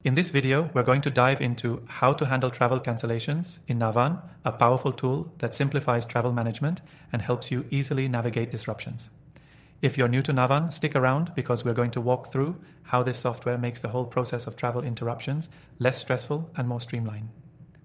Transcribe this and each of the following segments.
In this video, we're going to dive into how to handle travel cancellations in Navan, a powerful tool that simplifies travel management and helps you easily navigate disruptions. If you're new to Navan, stick around because we're going to walk through how this software makes the whole process of travel interruptions less stressful and more streamlined.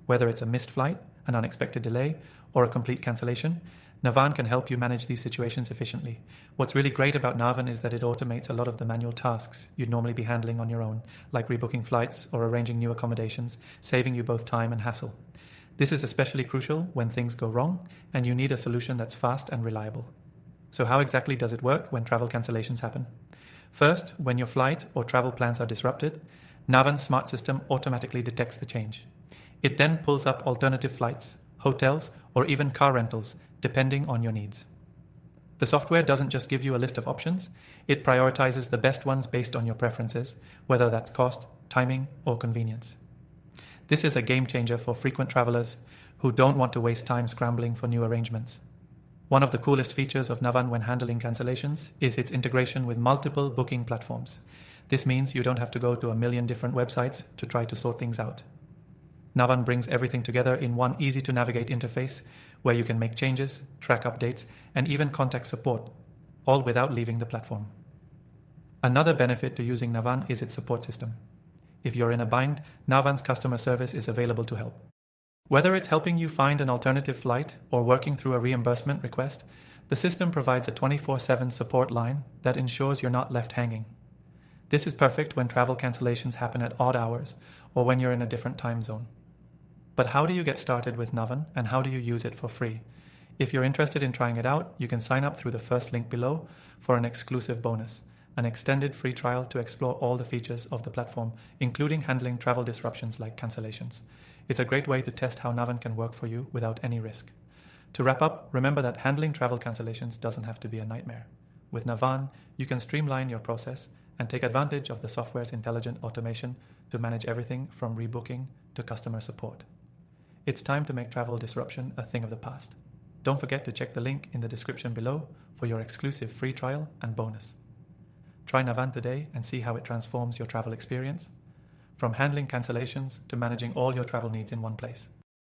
Whether it's a missed flight, an unexpected delay, or a complete cancellation, Navan can help you manage these situations efficiently. What's really great about Navan is that it automates a lot of the manual tasks you'd normally be handling on your own, like rebooking flights or arranging new accommodations, saving you both time and hassle. This is especially crucial when things go wrong and you need a solution that's fast and reliable. So how exactly does it work when travel cancellations happen? First, when your flight or travel plans are disrupted, Navan's smart system automatically detects the change. It then pulls up alternative flights, hotels, or even car rentals, depending on your needs. The software doesn't just give you a list of options, it prioritizes the best ones based on your preferences, whether that's cost, timing, or convenience. This is a game changer for frequent travelers who don't want to waste time scrambling for new arrangements. One of the coolest features of Navan when handling cancellations is its integration with multiple booking platforms. This means you don't have to go to a million different websites to try to sort things out. Navan brings everything together in one easy-to-navigate interface where you can make changes, track updates, and even contact support, all without leaving the platform. Another benefit to using Navan is its support system. If you're in a bind, Navan's customer service is available to help. Whether it's helping you find an alternative flight or working through a reimbursement request, the system provides a 24/7 support line that ensures you're not left hanging. This is perfect when travel cancellations happen at odd hours or when you're in a different time zone. But how do you get started with Navan and how do you use it for free? If you're interested in trying it out, you can sign up through the first link below for an exclusive bonus, an extended free trial to explore all the features of the platform, including handling travel disruptions like cancellations. It's a great way to test how Navan can work for you without any risk. To wrap up, remember that handling travel cancellations doesn't have to be a nightmare. With Navan, you can streamline your process and take advantage of the software's intelligent automation to manage everything from rebooking to customer support. It's time to make travel disruption a thing of the past. Don't forget to check the link in the description below for your exclusive free trial and bonus. Try Navan today and see how it transforms your travel experience, from handling cancellations to managing all your travel needs in one place.